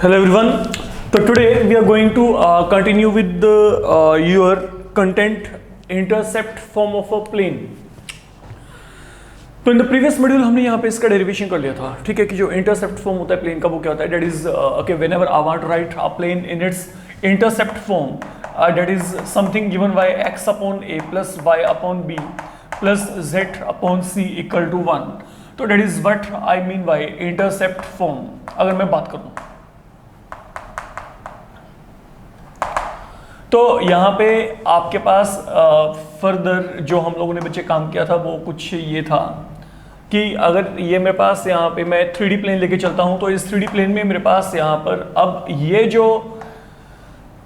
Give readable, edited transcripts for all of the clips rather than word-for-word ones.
Hello everyone. So today we are going to continue with your content intercept form of a plane. तो in the previous module हमने यहाँ पे इसका derivation कर लिया था, ठीक है, कि जो इंटरसेप्ट फॉर्म होता है प्लेन का वो क्या होता है, that is okay whenever I want to write a plane in its intercept form that is something given by x upon a plus y upon b plus z upon c equal to 1. तो that is what I mean by intercept form. अगर मैं बात करूँ तो यहाँ पे आपके पास further जो हम लोगों ने बच्चे काम किया था वो कुछ ये था कि अगर ये मेरे पास यहाँ पे मैं 3D प्लेन लेके चलता हूँ तो इस 3D प्लेन में मेरे पास यहाँ पर अब ये जो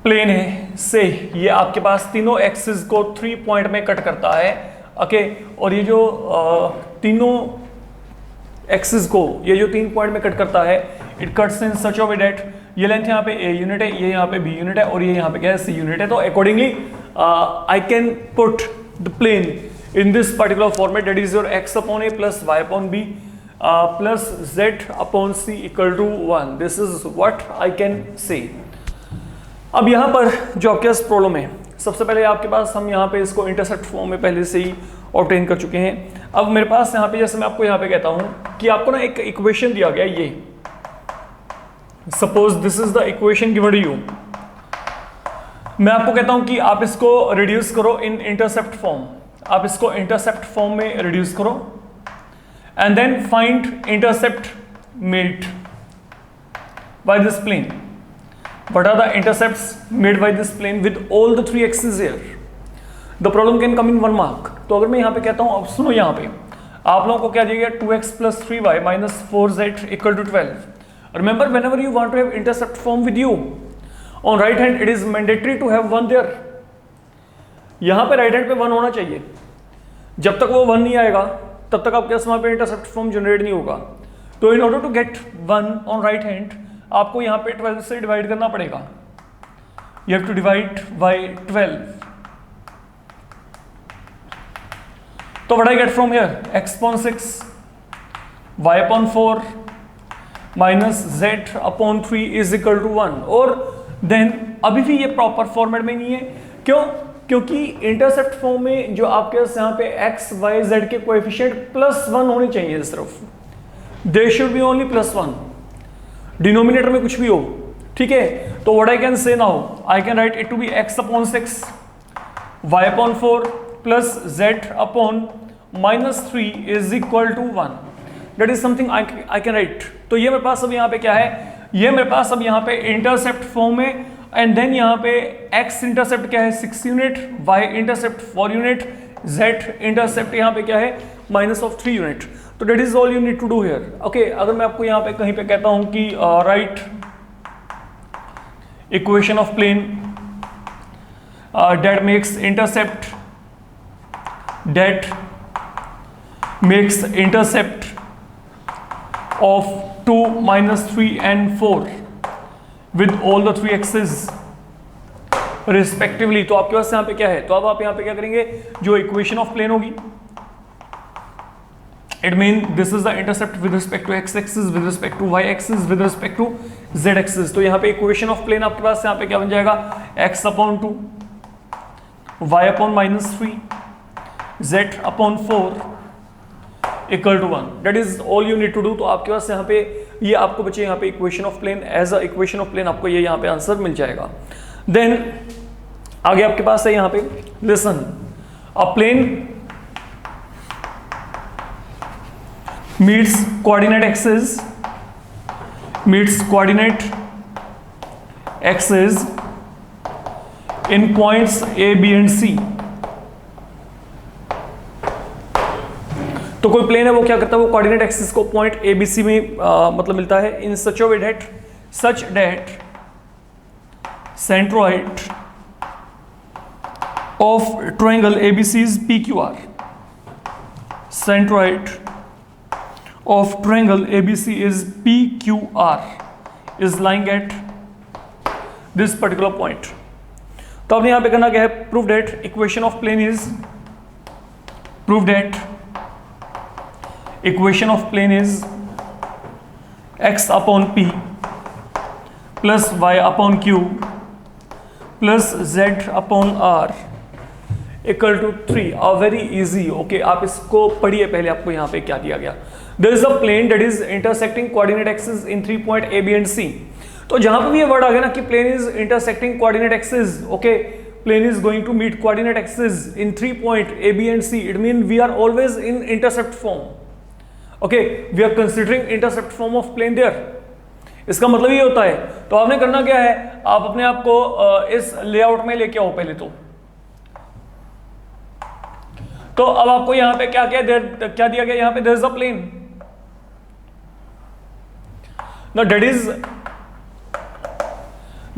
प्लेन है से ये आपके पास तीनों एक्सिस को 3 पॉइंट में कट करता है, ओके. और ये जो तीनों एक्सिस को ये जो 3 पॉइंट में कट करता है, it cuts in such a way that ये लेंथ यहाँ पे a यूनिट है, ये यहाँ पे b यूनिट है और ये यहाँ पे क्या है c यूनिट है. तो accordingly I can put the plane in this particular format that is your x upon a plus y upon b plus z upon c equal to 1. This is what I can say. अब यहाँ पर जो आपके पास problem है, सबसे पहले आपके पास हम यहाँ पे इसको इंटरसेप्ट फॉर्म में पहले से ही ऑब्टेन कर चुके हैं. अब मेरे पास यहाँ पे जैसे मैं आपको यहाँ पे कहता हूँ कि आपको ना एक इक्वेशन दिया गया, ये suppose this is the equation given to you. मैं आपको कहता हूं कि आप इसको रिड्यूस करो इन इंटरसेप्ट फॉर्म. आप इसको इंटरसेप्ट फॉर्म में रिड्यूस करो and then find intercept made by this plane. What are the intercepts made by this plane with all the 3 axis here. The problem can come in 1 mark. तो अगर मैं यहां पे कहता हूं, अब सुनो, यहां पे आप लोगों को क्या दिया गया, 2x plus 3y minus 4z equal to 12. Remember, whenever you want to have intercept form with you, on right hand it is mandatory to have 1 there. यहाँ पे right hand पे 1 होना चाहिए. जब तक वो 1 नहीं आएगा तब तक आपके वहाँ पे इंटरसेप्ट फॉर्म जनरेट नहीं होगा. तो in order to get 1 on right hand आपको यहाँ पे 12 से डिवाइड करना पड़ेगा. You have to divide by 12. तो what I get from here, x upon 6, y upon 4 minus z upon 3 is equal to 1. और देन अभी भी ये प्रॉपर फॉर्मेट में नहीं है. क्यों? क्योंकि इंटरसेप्ट फॉर्म में जो आपके पास यहाँ पे x y z के कोएफिशिएंट प्लस 1 होने चाहिए सिर्फ. They should be only plus 1. Denominator में कुछ भी हो, ठीक है. तो what I can say now, I can write it to be x upon 6 y upon 4 plus z upon minus 3 is equal to 1. That is something I can write. तो ये मेरे पास अब यहाँ पे क्या है, ये मेरे पास अब यहाँ पे इंटरसेप्ट फॉर्म है. एंड देन यहाँ पे x इंटरसेप्ट क्या है 6 unit, y intercept 4 unit, z intercept यहाँ पे क्या है माइनस ऑफ 3 यूनिट. तो that is all you need to do here, okay. अगर मैं आपको यहाँ पे कहीं पे कहता हूँ कि write equation of plane that makes intercept of 2 minus 3 and 4 with all the 3 axes respectively. तो आपके पास यहाँ पे क्या है, तो अब आप यहाँ पे क्या करेंगे, जो इक्वेशन ऑफ प्लेन होगी, it mean this is the intercept with respect to x axis, with respect to y axis, with respect to z axis. तो यहाँ पे इक्वेशन ऑफ प्लेन आपके पास यहाँ पे क्या बन जाएगा, x upon 2 y upon minus 3 z upon 4 equal to 1. That is all you need to do. तो आपके पास यहाँ पे ये आपको बचे यहाँ पे equation of plane, as a equation of plane आपको ये यहाँ पे आंसर मिल जाएगा. देन आगे आपके पास है यहाँ पे, listen, a plane meets coordinate axis in points a b and c. तो कोई प्लेन है वो क्या करता है, वो कोऑर्डिनेट एक्सिस को पॉइंट ए बी सी में मतलब मिलता है in such a way that centroid of triangle ABC is P Q R. Centroid of triangle ABC is P Q R is lying at this particular point. तो अब यहां पे करना क्या है, prove that equation of plane is equation of plane is x upon p plus y upon q plus z upon are equal to 3। Very easy. Okay, आप इसको पढ़िए पहले, आपको यहाँ पे क्या दिया गया। There is a plane that is intersecting coordinate axis in 3 point A B and C. तो जहां पर भी ये वर्ड आ गया ना कि plane is intersecting coordinate axis, okay, plane is going to meet coordinate axis in 3 point A, B and C, it means we are always in intercept form. Okay, we are considering intercept form of plane there. इसका मतलब ये होता है, तो आपने करना क्या है, आप अपने आप को इस लेआउट में लेके आओ पहले तो अब आपको यहाँ पे क्या क्या दिया गया, यहाँ पे there is a plane. Now that is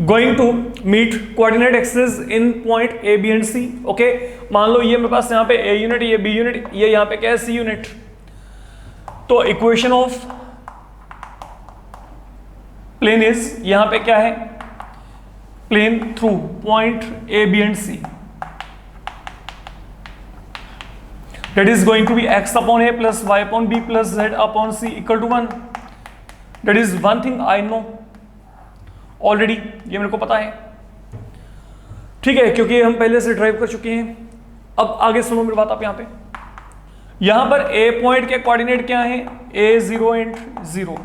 going to meet coordinate axis in point A, B and C. Okay, मान लो ये मेरे पास यहाँ पे A यूनिट, ये B यूनिट, ये यहाँ पे क्या है C यूनिट। तो इक्वेशन ऑफ प्लेन इज, यहाँ पे क्या है, plane through point A, B and C, that is going to be x upon A plus y upon B plus z upon C equal to 1. That is one thing I know already, ये मेरे को पता है, ठीक है, क्योंकि हम पहले से ड्राइव कर चुके हैं। अब आगे सुनो मेरी बात आप यहाँ पे, यहाँ पर ए पॉइंट के कोऑर्डिनेट क्या है, ए 0 एंड 0,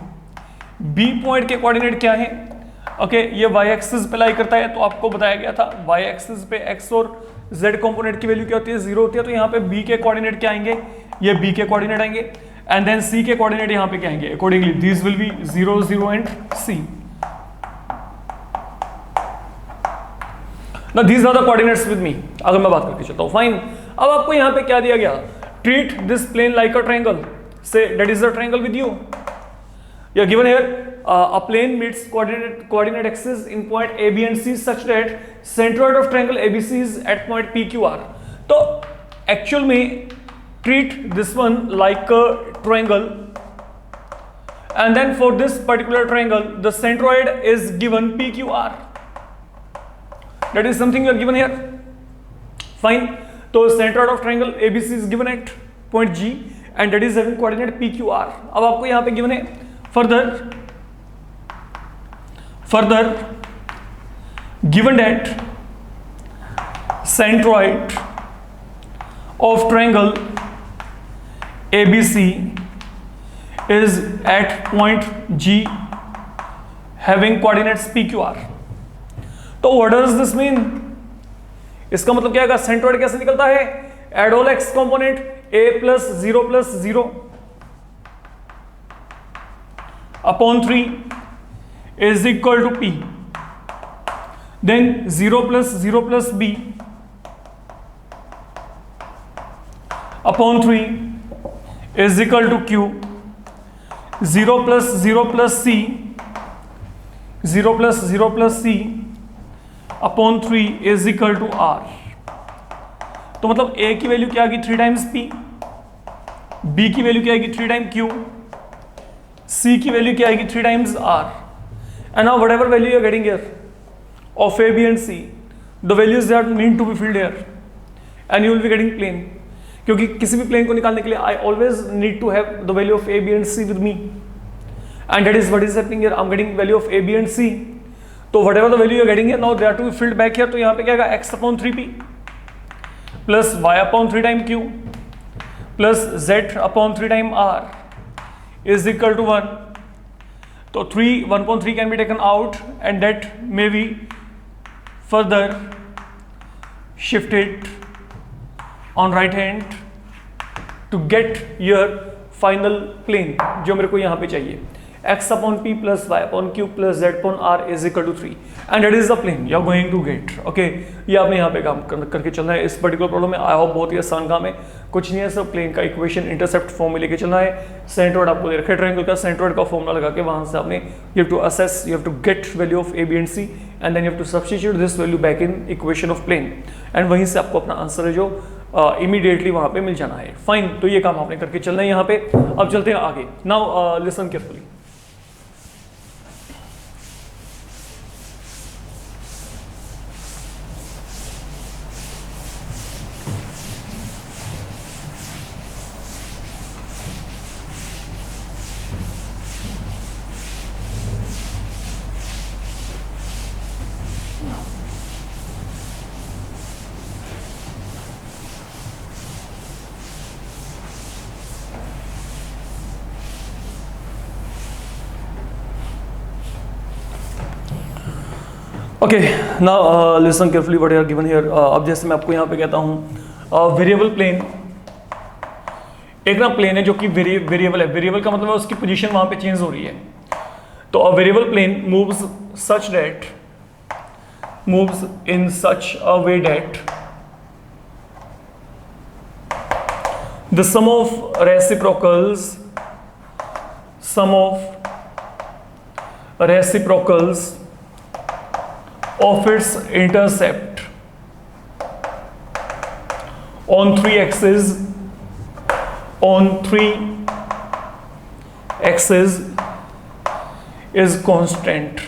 बी पॉइंट के कोऑर्डिनेट क्या है, ओके, ये वाई एक्सिस पे लाई करता है, तो आपको बताया गया था वाई एक्सिस पे एक्स और जेड कंपोनेंट की वैल्यू क्या होती है, 0 होती है। तो यहाँ पे बी के कोऑर्डिनेट क्या आएंगे, ये बी के कोऑर्डिनेट आएंगे, एंड देन सी के कोऑर्डिनेट यहाँ पे क्या आएंगे, accordingly this will be 0 0 and C. Now these are the coordinates with me, अगर मैं बात करके चलता हूँ, फाइन। अब आपको यहाँ पे क्या दिया गया, treat this plane like a triangle, say that is the triangle with you, you are given here a plane meets coordinate axis in point A, B and C such that centroid of triangle ABC is at point PQR। तो actual में treat this one like a triangle, and then for this particular triangle the centroid is given PQR, that is something you are given here, fine। तो centroid of triangle ABC is given at point G and that is having coordinate PQR। अब आपको यहाँ पे given है further given that centroid of triangle ABC is at point G having coordinates PQR। तो what does this mean? इसका मतलब क्या है, सेंट्रोइड कैसे निकलता है, add all x component a plus 0 upon 3 is equal to p, then 0 plus b upon 3 is equal to q, 0 plus c upon 3 is equal to r। तो मतलब a की वैल्यू क्या आएगी 3 टाइम्स p, b की value क्या आएगी 3 times q, c की value क्या आएगी 3 times r, and now whatever value you are getting here of a, b and c, the values that mean to be filled here and you will be getting plane, क्योंकि किसी भी plane को निकालने के लिए I always need to have the value of a, b and c with me, and that is what is happening here, I am getting value of a, b and c। तो whatever the value you are getting here, now they are to be filled back here, तो यहाँ पे क्या आएगा x upon 3p plus y upon 3 time q plus z upon 3 time r is equal to 1। तो 1.3 can be taken out and that may be further shifted on right hand to get your final plane जो मेरे को यहाँ पे चाहिए, x upon p plus y upon q plus z upon r is equal to 3 and that is the plane you are going to get। okay, ये आपने यहाँ पे काम करके चलना है इस पर्टिकुलर प्रॉब्लम में। आई होप बहुत ही आसान काम है, कुछ नहीं है, सब प्लेन का इक्वेशन इंटरसेप्ट फॉर्म में लेके चलना है। सेंट्रोइड आपको दे रखा है ट्रायंगल का, सेंट्रोइड का फॉर्मूला लगा के वहां से आपने you have to assess, you have to get value of a, b and c and then you have to substitute this value back in equation of plane and वहीं से आपको अपना आंसर है जो इमीडिएटली वहां पे मिल जाना है। फाइन, तो ये काम आपने करके चलना है यहाँ पे। अब चलते हैं आगे। Now listen carefully. Okay, now listen carefully what are given here. अब जैसे मैं आपको यहाँ पे कहता हूँ वेरिएबल प्लेन, एक ना प्लेन है जो कि वेरिएबल है। वेरिएबल का मतलब है उसकी पोजीशन वहाँ पे चेंज हो रही है। तो a variable plane moves such that, moves in such a way that the sum of reciprocals, sum of reciprocals of its intercept on three axes is constant,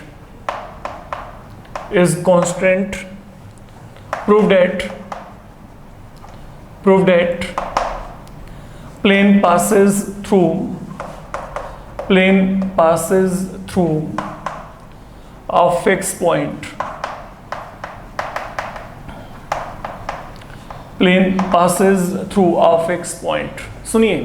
prove that plane passes through a fixed point, plane passes through a fixed point। सुनिए,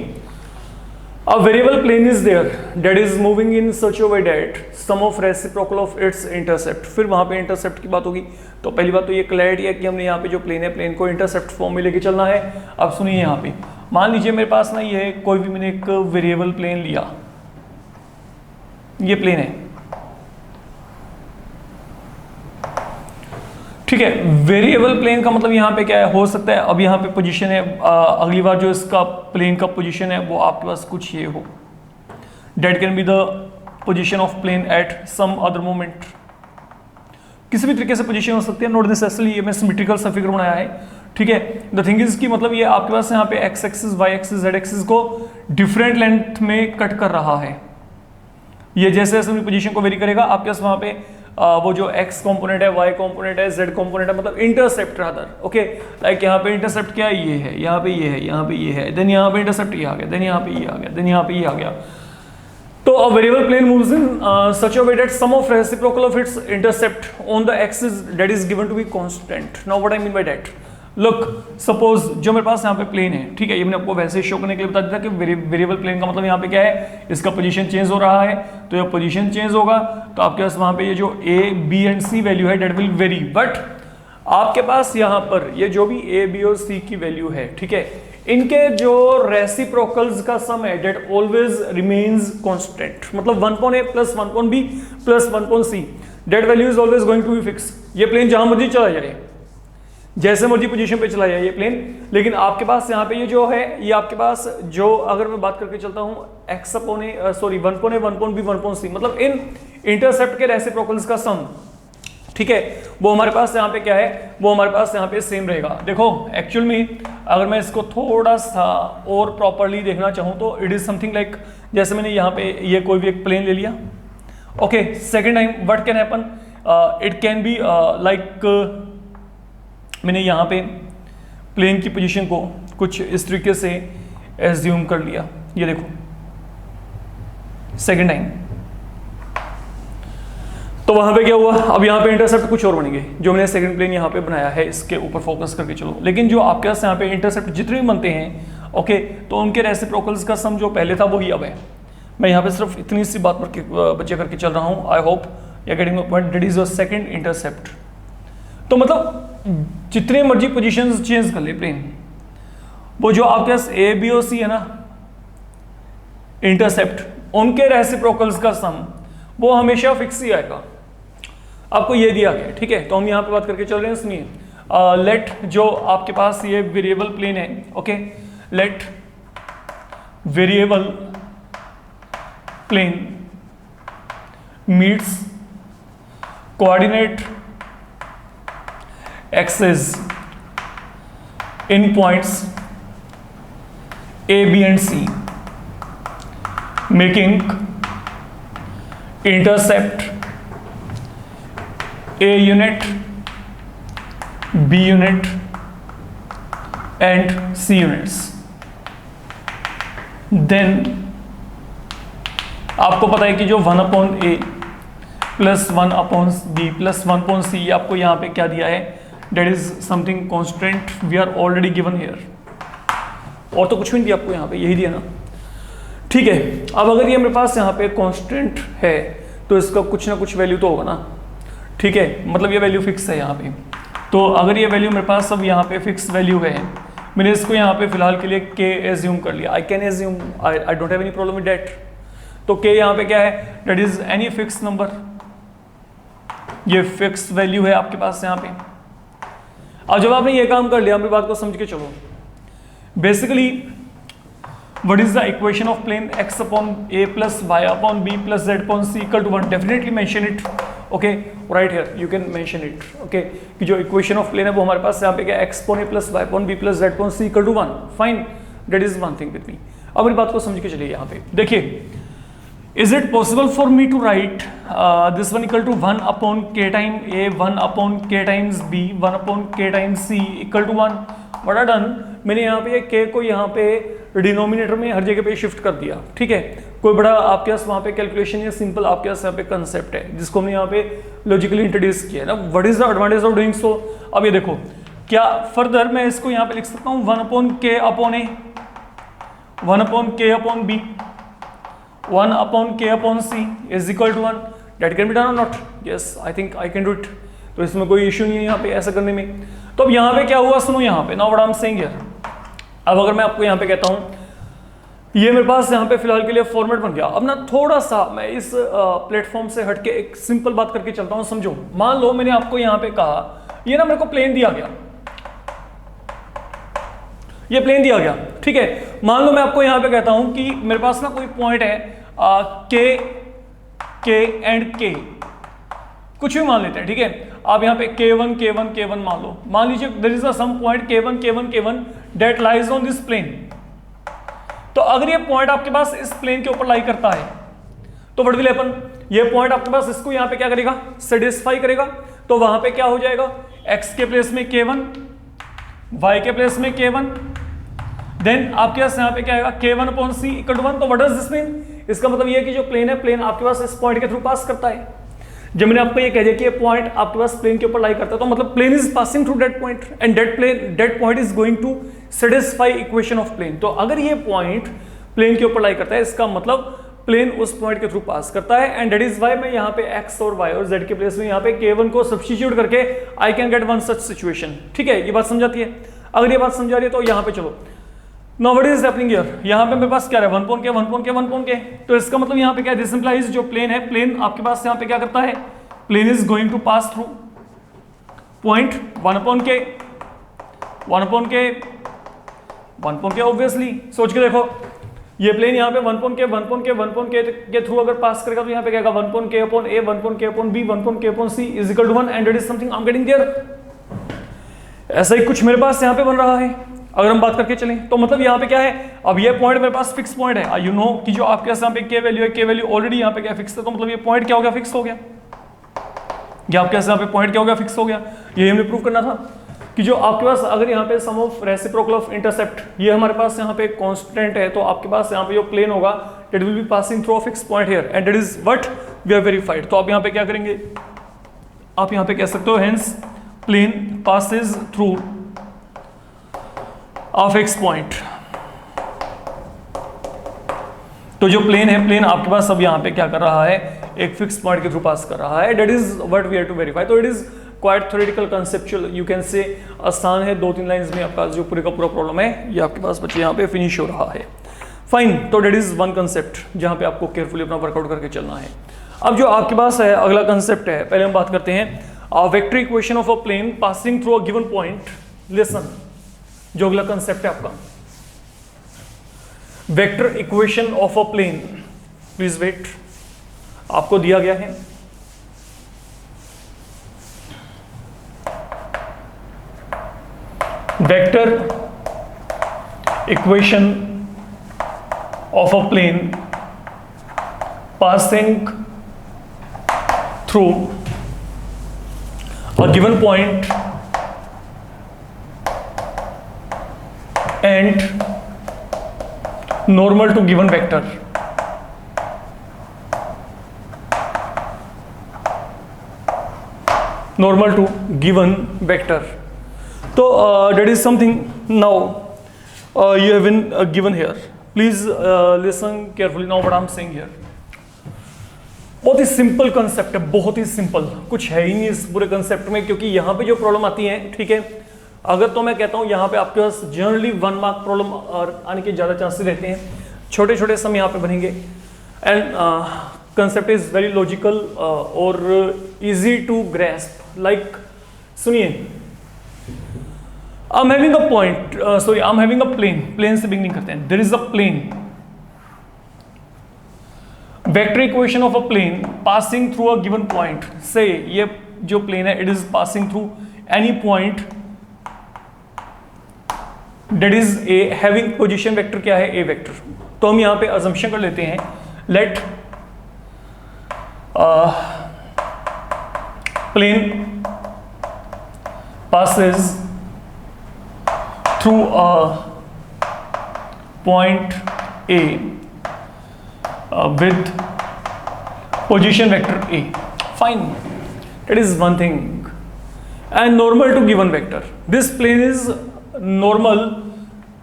a variable plane is there that is moving in such a way that sum of reciprocal of its intercept, फिर वहां पे intercept की बात होगी। तो पहली बात तो ये क्लैरिटी है कि हमने यहाँ पे जो प्लेन है, प्लेन को इंटरसेप्ट फॉर्म में लेके चलना है। अब सुनिए, यहाँ पे मान लीजिए मेरे पास ना ये कोई भी मैंने एक वेरिएबल प्लेन लिया, ये प्लेन है, ठीक है। वेरिएबल प्लेन का मतलब यहाँ पे क्या है, हो सकता है अब यहाँ पे पोजीशन है, अगली बार जो इसका प्लेन का पोजीशन है वो आपके पास कुछ ये हो, that can be the position of plane at some other moment. किसी भी तरीके से पोजीशन हो सकती है, नॉट नेसेसरली ये मैं सिमेट्रिकल सा फिगर बनाया है, ठीक है। द थिंग इज कि मतलब ये आपके पास यहाँ पे x axis, y axis, z axis को डिफरेंट लेंथ में कट कर रहा है। ये जैसे जैसे अपनी पोजीशन को वेरी करेगा, आपके पास वहां पे वो जो x कंपोनेंट है, y कंपोनेंट है, z कंपोनेंट है, मतलब इंटरसेप्ट रादर, ओके। लाइक यहाँ पे इंटरसेप्ट क्या है, ये है, यहाँ पे ये है, यहाँ पे ये है, देन यहाँ पे इंटरसेप्ट ये आ गया, देन यहाँ पे ये आ गया, देन यहाँ पे ये आ गया। तो a variable plane moves in such a way that sum of reciprocal of its intercept on the axis that is given to be constant। Now what I mean by that, look suppose जो मेरे पास यहाँ पे plane है, ठीक है, ये मैंने आपको वैसे शो करने के लिए बता दिया कि वेरिएबल प्लेन का मतलब यहाँ पे क्या है, इसका पोजीशन चेंज हो रहा है। तो जब पोजीशन चेंज होगा तो आपके पास वहाँ पे ये जो A B and C value है डेट विल वेरी, बट आपके पास यहाँ पर ये जो भी ए बी और सी की वैल्यू है, ठीक है, इनके जो रेसिप्रोकल्स का सम है डेट ऑलवेज रिमेन्स कॉन्स्टेंट। मतलब 1/a plus 1/b plus 1/c, that value is always going to be fix. ये प्लेन जहां मर्जी चला जाए, जैसे मर्जी पोजीशन पे चला जाए ये प्लेन, लेकिन आपके पास यहाँ पे ये जो है, ये आपके पास जो अगर मैं बात करके चलता हूँ x अपॉन ए, सॉरी 1/a 1/b 1/c, मतलब इन इंटरसेप्ट के रेसिप्रोकल्स का सम, ठीक है, वो हमारे पास यहाँ पे क्या है, वो हमारे पास यहाँ पे सेम रहेगा। देखो एक्चुअल में अगर मैं इसको थोड़ा सा और प्रॉपरली देखना चाहूँ तो इट इज समथिंग लाइक, जैसे मैंने यहाँ पे ये कोई भी एक प्लेन ले लिया, okay. Second time what can happen, it can be like मैंने यहाँ पे प्लेन की पोजीशन को कुछ इस तरीके से एज्यूम कर लिया, ये देखो सेकेंड टाइम, तो वहां पे क्या हुआ, अब यहाँ पे इंटरसेप्ट कुछ और बनेंगे। जो मैंने सेकंड प्लेन यहाँ पे बनाया है इसके ऊपर फोकस करके चलो, लेकिन जो आपके पास यहाँ पे इंटरसेप्ट जितने भी बनते हैं, ओके, तो उनके रेसिप्रोकल्स का सम जो पहले था वही अब है। मैं यहाँ पे सिर्फ इतनी सी बात बच्चे करके चल रहा हूँ। I hope you are getting my point, that is your second intercept. तो मतलब जितने मर्जी पोजीशंस चेंज कर ले प्लेन, वो जो आपके पास ए बी और सी है ना इंटरसेप्ट, उनके रेसिप्रोकल्स का सम वो हमेशा फिक्स ही आएगा। आपको ये दिया गया, ठीक है। तो हम यहाँ पे बात करके चल रहे हैं, सुनिए, लेट जो आपके पास ये वेरिएबल प्लेन है, okay, let variable plane meets coordinate axes in points A, B and C, making intercept A unit, B unit and C units। then आपको पता है कि जो 1/a plus 1/b plus 1/c आपको यहाँ पे क्या दिया है, that is something constant we are already given here, और तो कुछ भी नहीं दिया आपको यहाँ पे, यही दिया ना, ठीक है। अब अगर ये मेरे पास यहाँ पे कांस्टेंट है तो इसका कुछ ना कुछ वैल्यू तो होगा ना, ठीक है, मतलब ये वैल्यू फिक्स है यहाँ पे। तो अगर ये वैल्यू मेरे पास अब यहाँ पे फिक्स वैल्यू है, मैंने इसको यहाँ पे फिलहाल के लिए के एज्यूम कर लिया, I can assume, I don't have any problem with that. तो के यहाँ पे क्या है, that is any fix number, ये फिक्स वैल्यू है आपके पास यहाँ पे। अब जब आपने ये काम कर लिया, मेरी बात को समझ के चलो, basically what is the equation of plane x upon a plus y upon b plus z upon c equal to 1? definitely mention it, okay, right here you can mention it, okay, कि जो equation of plane है वो हमारे पास यहाँ पे क्या, x upon a plus y upon b plus z upon c equal to 1, fine, that is one thing with me। अब मेरी बात को समझ के चलिए, यहाँ पे देखिए, is it possible for me to write this one equal to 1 upon k time a, 1 upon k times b, 1 upon k times c equal to 1? what I done, मैंने यहाँ पे k को यहाँ पे डिनोमिनेटर में हर जगह पे शिफ्ट कर दिया, ठीक है। कोई बड़ा आपके पास वहाँ पे कैलकुलेशन या सिंपल आपके पास यहाँ पे कंसेप्ट है जिसको हमने यहाँ पे लॉजिकली इंट्रोड्यूस किया है ना, what is the advantage of doing so. अब ये देखो, क्या फर्दर मैं इसको यहाँ पे लिख सकता हूँ 1 upon k upon a, 1 upon k upon B, 1 upon k upon C is equal to 1, that can be done or not? Yes, I think I can do it. तो इसमें कोई इश्यू नहीं है यहाँ पे ऐसा करने में। तो अब यहाँ पे क्या हुआ, सुनो यहाँ पे, now what I am saying here. अब अगर मैं आपको यहाँ पे कहता हूँ, ये मेरे पास यहाँ पे फिलहाल के लिए फॉर्मेट बन गया। अब ना थोड़ा सा मैं इस प्लेटफॉर्म से हटके एक सिंपल बात करके चलता हूँ, समझो। मान लो मैंने आपको यहाँ पे कहा, ये ना मेरे को प्लेन दिया गया, ये प्लेन दिया गया, ठीक है। मान लो मैं आपको यहाँ पे कहता हूँ कि मेरे पास ना कोई पॉइंट है के एंड के, कुछ भी मान लेते हैं, ठीक है। आप यहाँ पे K1 मान लो, मान लीजिए there is a some point K1 that lies on this plane. तो अगर ये पॉइंट आपके पास इस प्लेन के ऊपर लाई करता है तो व्हाट विल हैपन, ये पॉइंट आपके पास इसको यहाँ पे क्या करेगा, सेटिस्फाई करेगा। तो वहां पे क्या हो जाएगा, x के प्लेस में K1, y के प्लेस में K1, देन आपके पास यहाँ पे क्या आएगा K1 upon C equal to 1। तो व्हाट डज दिस मीन, इसका मतलब ये कि जो प्लेन है, प्लेन आपके पास इस पॉइंट के थ्रू पास करता है। जब मैंने आपको ये कह दिया कि ये पॉइंट आपके पास प्लेन के ऊपर लाई करता है, तो मतलब plane is passing through that point and that point is going to satisfy equation of plane. तो अगर ये पॉइंट प्लेन के ऊपर लाई करता है, इसका मतलब प्लेन उस पॉइंट के थ्रू पास करता है, एंड दैट इज व्हाई मैं यहाँ पे x और y और z के प्लेस में यहाँ पे K1 को सब्स्टिट्यूट करके आई can get one such situation, ठीक है। ये बात समझाती है। अगर ये बात समझा रही है तो यहाँ पे चलो, now what is happening here, यहाँ पे मेरे पास क्या है 1 के। तो इसका मतलब यहाँ पे क्या है, दिस इंप्लाइज जो प्लेन है, प्लेन आपके पास यहाँ पे क्या करता है, plane is going to pass through point 1 के ऑब्वियसली। सोच के देखो, ये प्लेन यहाँ पे 1 के थ्रू अगर पास करेगा तो यहाँ पे क्या आएगा 1 के अपॉन ए, 1 के अपॉन बी, 1 के upon C is equal to 1 and that is something I am getting there. ऐसा ही कुछ मेरे पास यहाँ पे बन रहा है। अगर हम बात करके चलें तो मतलब यहाँ पे क्या है, अब ये पॉइंट मेरे पास फिक्स पॉइंट है, यू नो कि जो आपके पास यहाँ पे के वैल्यू है, के वैल्यू ऑलरेडी यहाँ पे क्या फिक्स है। तो मतलब ये पॉइंट क्या हो गया, फिक्स हो गया। ये आपके पास यहाँ पे पॉइंट क्या हो गया, फिक्स हो गया। ये हमें प्रूव करना था कि जो आपके पास अगर यहाँ पे सम ऑफ रेसिप्रोकल ऑफ इंटरसेप्ट, ये हमारे पास यहाँ पे कांस्टेंट है, तो आपके पास यहाँ पे जो प्लेन होगा it will be passing through a fix point here and that is what we are verified. तो आप यहाँ पे क्या करेंगे, आप यहाँ पे कह सकते हो hence plane passes through a fix point. तो जो प्लेन है, प्लेन आपके पास अब यहाँ पे क्या कर रहा है, एक फिक्स पॉइंट के थ्रू पास कर रहा है, that is what we have to verify. तो it is quite theoretical conceptual, you can say आसान है। 2-3 लाइंस में आपका जो पूरे का पूरा प्रॉब्लम है ये आपके पास बच्चे यहाँ पे फिनिश हो रहा है। फाइन, तो दैट इज वन कंसेप्ट जहाँ पे आपको केयरफुली अपना वर्कआउट करके चलना है। अब जो आपके पास है अगला कंसेप्ट है, पहले हम बात करते हैं vector equation of a plane passing through a given point. Listen, जो अगला कंसेप्ट है आपका vector equation of a plane, please wait, आपको दिया गया है vector equation of a plane passing through a given point and normal to given vector। normal to given vector। तो that is something now you have been given here, please listen carefully now what I am saying here। बहुत ही simple concept है, बहुत ही simple, कुछ है ही नहीं इस पूरे concept में, क्योंकि यहाँ पे जो प्रॉब्लम आती है, ठीक है, अगर तो मैं कहता हूँ यहाँ पे आपके पास जनरली 1 मार्क प्रॉब्लम आने के ज़्यादा चांसेस रहते हैं, छोटे छोटे सम यहाँ पे बनेंगे, and concept is very logical और इजी टू ग्रैस्प। लाइक सुनिए, I am having a point, sorry I am having a plane, plane से बिगिनिंग करते हैं। There is a plane, vector equation of a plane passing through a given point. से ये जो plane है, it is passing through any point that is A having position vector क्या है, ए vector. तो हम यहां पे अजम्पशन कर लेते हैं, let plane passes through a point A with position vector A. Fine, that is one thing. And normal to given vector. This plane is normal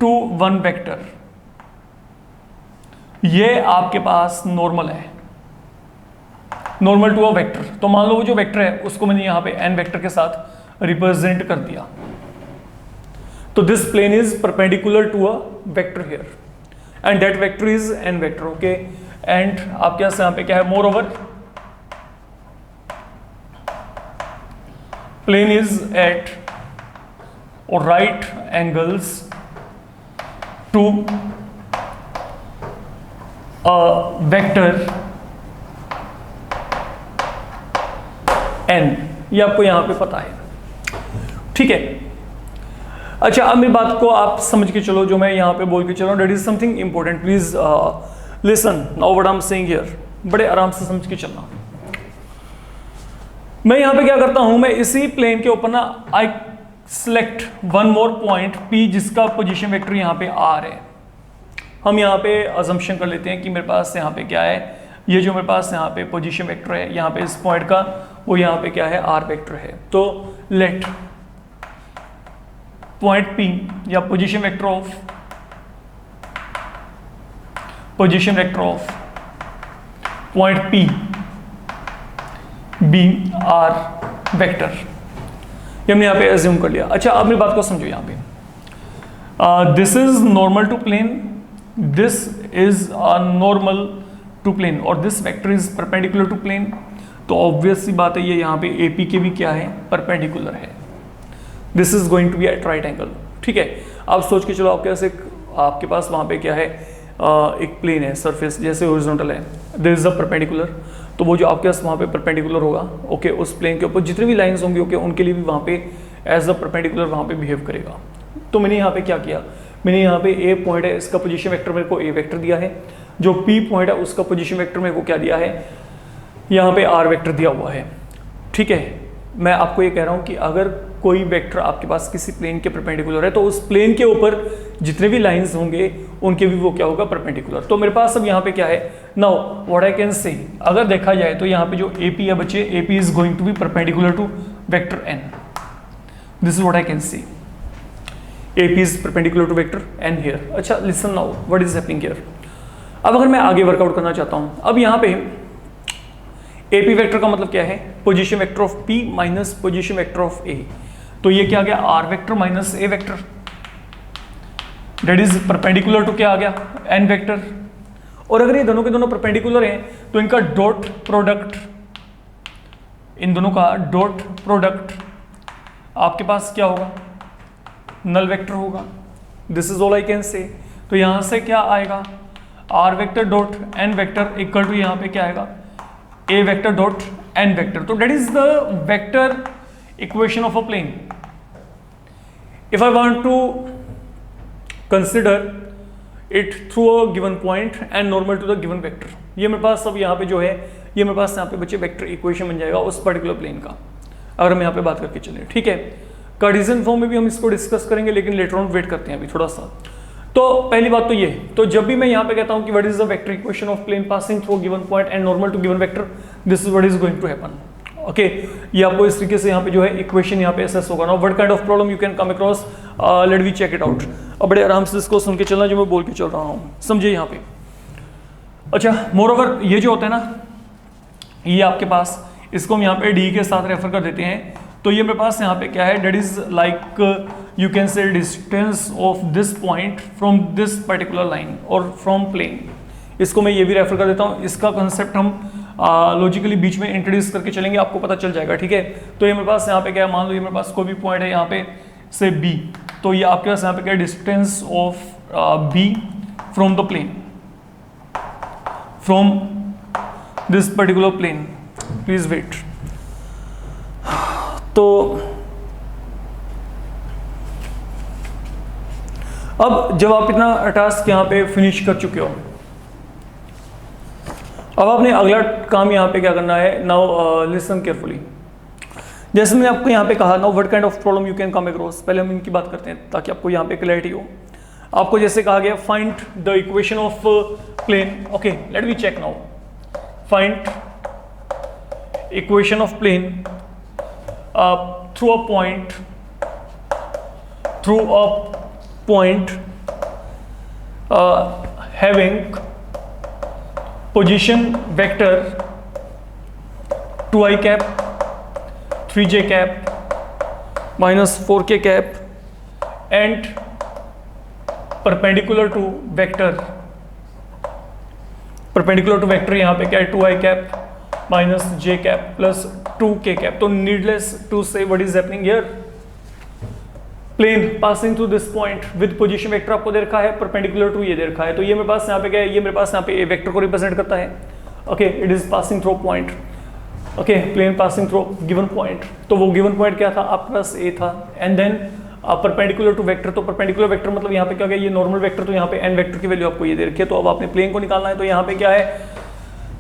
to one vector. ये आपके पास नॉर्मल है, नॉर्मल टू अ वेक्टर। तो मान लो वो जो vector है उसको मैंने यहां पे एन वेक्टर के साथ रिप्रेजेंट कर दिया, तो this plane is perpendicular to a vector here and that vector is n vector, okay. And आपके पास यहां पे क्या है, moreover plane is at और right angles to a vector n, ये आपको यहां पे पता है, ठीक है। अच्छा, अब मेरी बात को आप समझ के चलो, जो मैं यहां पे बोल के चल रहा हूं, that is something important, please listen now what I am saying here, बड़े आराम से समझ के चलना। मैं यहां पे क्या करता हूं, मैं इसी प्लेन के ऊपर ना आई select one more point P जिसका पोजीशन वेक्टर यहां पे R है। हम यहां पे अजम्पशन कर लेते हैं कि मेरे पास यहां पे क्या है, ये जो मेरे पास यहाँ पे पोजीशन वेक्टर है यहाँ पे इस पॉइंट का, वो यहाँ पे क्या है, आर वेक्टर है। तो लेट पॉइंट P या position vector of point P be R vector, ये हमने यहाँ पे एज्यूम कर लिया। अच्छा, अब मेरी बात को समझो, यहाँ पे this is normal to plane, this is a normal to plane और this vector is perpendicular to plane. तो ऑब्वियस सी बात है, ये यहाँ पे AP के भी क्या है, परपेंडिकुलर है। This is going to be at right angle, ठीक है। आप सोच के चलो, आपके पास वहाँ पे क्या है, एक प्लेन है, सरफेस जैसे हॉरिजॉन्टल है, दिस इज अ परपेंडिकुलर, तो वो जो आपके पास वहाँ पे परपेंडिकुलर होगा, ओके, उस प्लेन के ऊपर जितने भी लाइंस होंगी, ओके, उनके लिए भी वहाँ पे एज अ परपेंडिकुलर वहाँ पे बिहेव करेगा। तो मैंने यहाँ पे क्या किया, मैंने यहाँ पे A पॉइंट है, इसका पोजीशन वेक्टर मेरे को A वेक्टर दिया है, जो P पॉइंट है उसका पोजीशन वेक्टर मेरे को क्या दिया है, यहाँ पे R वेक्टर दिया हुआ है, ठीक है। मैं आपको ये कह रहा हूँ कि अगर कोई वेक्टर आपके पास किसी प्लेन के परपेंडिकुलर है, तो उस प्लेन के ऊपर जितने भी लाइंस होंगे उनके भी वो क्या होगा, परपेंडिकुलर। तो मेरे पास अब यहाँ पे क्या है, नाउ व्हाट आई कैन से, अगर देखा जाए तो यहाँ पे जो AP है बच्चे, AP is going to be perpendicular to vector N, this is what I can say, AP is perpendicular to vector N here। अच्छा, listen now what is happening here। अब अगर मैं आगे वर्कआउट करना चाहता हूँ, अब यहाँ पे AP वेक्टर का मतलब क्या है, position vector of P minus position vector of A। तो ये क्या आ गया, R vector minus A vector, that is perpendicular to क्या आ गया, N वेक्टर। और अगर ये दोनों के दोनों परपेंडिकुलर हैं, तो इनका डॉट प्रोडक्ट, इन दोनों का डॉट प्रोडक्ट आपके पास क्या होगा, नल वेक्टर होगा। This is all I can say. तो यहां से क्या आएगा, R vector dot N vector equal to यहाँ पे क्या आएगा, A vector dot N vector. तो that is the vector equation of a plane. If I want to consider it through a given point and normal to the given vector, ये मेरे पास सब यहाँ पे जो है, ये मेरे पास यहाँ पे बच्चे वेक्टर इक्वेशन बन जाएगा उस पर्टिकुलर प्लेन का, अगर हम यहाँ पे बात करके चलें, ठीक है। कार्टेशियन फॉर्म में भी हम इसको डिस्कस करेंगे, लेकिन लेटर ऑन वेट करते हैं अभी थोड़ा सा। तो पहली बात तो ये, तो जब भी मैं यहाँ पे कहता हूँ कि what is the vector equation of plane passing through given point and normal to given vector, this is what is going to happen, okay. ये आपको इस तरीके से यहाँ पे जो है इक्वेशन यहाँ पे असेस होगा। Now what kind of problem you can come across, let we check it out. अब बड़े आराम से इसको सुन के चलना जो मैं बोल के चल रहा हूँ, समझिए यहाँ पे। अच्छा, मोर ओवर ये जो होता है ना, ये आपके पास, इसको हम यहाँ पे डी के साथ रेफर कर देते हैं। तो ये मेरे पास यहाँ पे क्या है, that is like you can say distance of this point from this particular line और फ्रॉम प्लेन। इसको मैं ये भी रेफर कर देता हूँ, इसका कंसेप्ट हम लॉजिकली बीच में इंट्रोड्यूस करके चलेंगे, आपको पता चल जाएगा, ठीक है। तो ये मेरे पास यहाँ पे क्या है, मान लो ये मेरे पास कोई भी पॉइंट है यहाँ पे से बी, तो ये आपके पास यहाँ पे क्या है, distance of B from the plane, from this particular plane. Please wait. तो अब जब आप इतना टास्क यहाँ पे फिनिश कर चुके हो, अब आपने अगला काम यहाँ पे क्या करना है। Now listen carefully. जैसे मैंने आपको यहाँ पे कहा, now what kind of problem you can come across, पहले हम इनकी बात करते हैं ताकि आपको यहाँ पे क्लैरिटी हो। आपको जैसे कहा गया find the equation of plane, okay let me check now. Find equation of plane through a point having position vector 2i cap 3j cap minus 4k cap and perpendicular to vector यहाँ पे क्या है, 2i cap minus j cap plus 2k cap। तो needless to say what is happening here, plane passing through this point with position vector आपको दे रखा है, perpendicular to ये दे रखा है। तो ये मेरे पास यहाँ पे क्या है, ये मेरे पास यहाँ पे ए वेक्टर को रिप्रेजेंट करता है, okay it is passing through point, okay plane passing through given point. तो वो गिवन पॉइंट क्या था, आपके पास ए था, and then perpendicular to vector. तो परपेंडिकुलर वेक्टर मतलब यहाँ पे क्या गया, ये नॉर्मल वेक्टर, तो यहाँ पे एन वेक्टर की वैल्यू आपको ये दे रखी है। तो अब आपने प्लेन को निकालना है। तो यहाँ पे क्या है,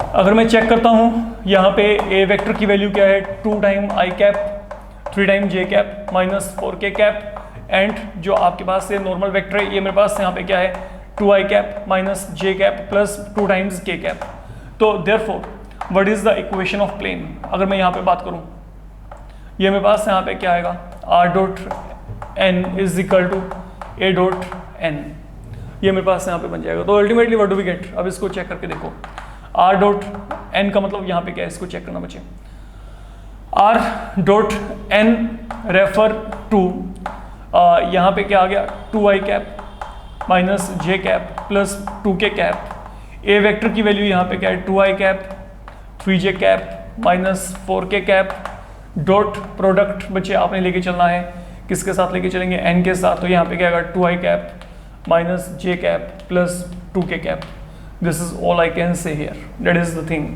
अगर मैं चेक करता हूँ यहाँ पे ए वेक्टर की वैल्यू क्या है, 2 time I cap 3 time J cap minus 4k cap, and जो आपके पास से नॉर्मल वेक्टर है ये मेरे पास यहाँ पे क्या है, 2i cap minus j cap plus 2 times k cap. तो therefore what is the equation of plane, अगर मैं यहाँ पे बात करूँ, ये मेरे पास यहाँ पे क्या आएगा, r dot n is equal to a dot n, ये मेरे पास यहाँ पे बन जाएगा। तो ultimately what do we get, अब इसको चेक करके देखो, r डॉट n का मतलब यहाँ पे क्या है, इसको चेक करना बच्चे, r dot n refer to यहाँ पे क्या आ गया, 2i cap minus j cap plus 2k cap. A vector की वैल्यू यहाँ पे क्या है, 2i cap 3j cap minus 4k cap. Dot product बच्चे आपने लेके चलना है, किसके साथ लेके चलेंगे, n के साथ। तो यहाँ पे क्या आएगा, 2i cap minus j cap plus 2k cap. This is all I can से here, that is the thing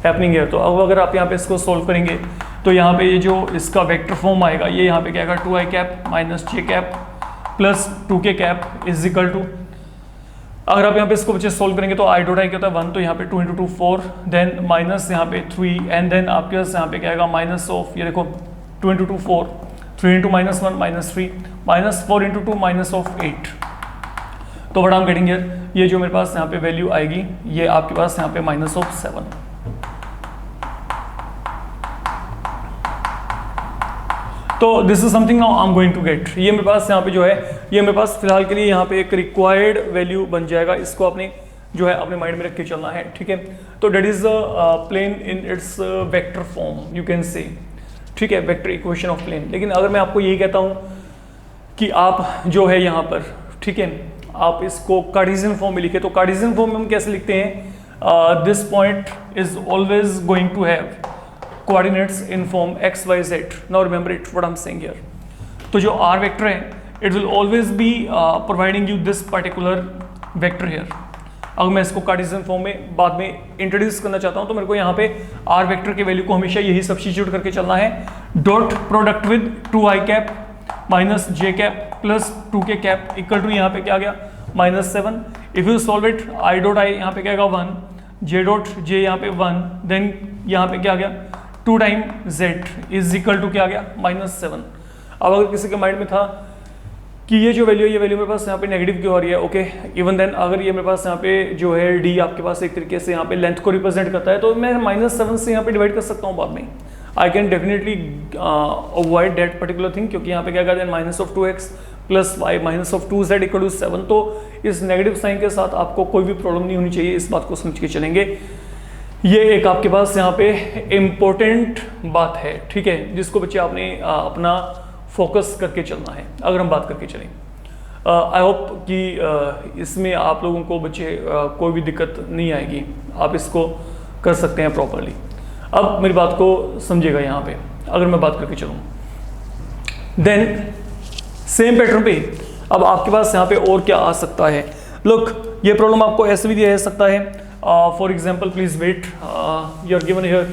happening here. तो अब अगर आप यहाँ पे इसको सोल्व करेंगे तो यहाँ पे ये जो इसका वेक्टर फॉर्म आएगा, ये यहाँ पे क्या आएगा, 2i cap minus j cap plus 2k cap is equal to, अगर आप यहाँ पे इसको बच्चे सोल्व करेंगे तो i डॉट आई क्या होता है 1, तो यहाँ पे 2 × 2 4, देन माइनस यहाँ पे 3, एंड देन आपके पास यहाँ पे क्या आएगा, माइनस ऑफ, ये देखो 2 × 2 4, 3 × -1 -3, माइनस 4 × 2 माइनस ऑफ 8। तो what I am getting here, ये जो मेरे पास यहाँ पे वैल्यू आएगी, ये आपके पास यहाँ पे माइनस ऑफ 7। तो this is something now I am going to get. ये मेरे पास यहाँ पे जो है, ये मेरे पास फिलहाल के लिए यहाँ पे एक रिक्वायर्ड वैल्यू बन जाएगा, इसको आपने जो है अपने माइंड में रख के चलना है, ठीक है। तो that is plane in its vector form, you can say, ठीक है, वेक्टर इक्वेशन ऑफ प्लेन। लेकिन अगर मैं आपको यही कहता हूँ कि आप जो है यहाँ पर, ठीक है, आप इसको कार्टेशियन फॉर्म में लिखे, तो कार्टेशियन फॉर्म में हम कैसे लिखते हैं, this point is always going to have coordinates in form x, y, z. Now remember it, what I'm saying here. तो जो r vector है, it will always be providing you this particular vector here. अगर मैं इसको Cartesian form में बाद में introduce करना चाहता हूँ तो मेरे को यहाँ पे r वेक्टर के वैल्यू को हमेशा यही सब्स्टिट्यूट करके चलना है। Dot product with 2i cap minus j cap plus 2k cap equal to यहाँ पे क्या आ गया, -7। If you solve it, i dot i यहाँ पे क्या आएगा 1, जे डॉट जे यहाँ पे 1, देन यहाँ पे क्या आ गया 2 time z is equal to क्या आ गया, -7। अब अगर किसी के माइंड में था कि ये जो वैल्यू है, ये वैल्यू मेरे पास यहाँ पे नेगेटिव क्यों आ रही है, ओके इवन देन अगर ये मेरे पास यहाँ पे जो है d आपके पास एक तरीके से यहाँ पे लेंथ को रिप्रेजेंट करता है, तो मैं -7 से यहाँ पे डिवाइड कर सकता हूँ बाद में। I can definitely avoid that particular thing, क्योंकि यहाँ पे क्या कहते हैं -2x plus y minus of 2z equal to 7। तो इस नेगेटिव साइन के साथ आपको कोई भी प्रॉब्लम नहीं होनी चाहिए, इस बात को समझ के चलेंगे। ये एक आपके पास यहाँ पे इम्पोर्टेंट बात है, ठीक है, जिसको बच्चे आपने अपना फोकस करके चलना है। अगर हम बात करके चलें, आई होप कि इसमें आप लोगों को बच्चे कोई भी दिक्कत नहीं आएगी, आप इसको कर सकते हैं प्रॉपरली। अब मेरी बात को समझिएगा यहाँ पे, अगर मैं बात करके चलूँ, देन सेम पैटर्न पे अब आपके पास यहाँ पे और क्या आ सकता है। लुक, ये प्रॉब्लम आपको ऐसे भी दिया जा सकता है। For example, please wait, you are given here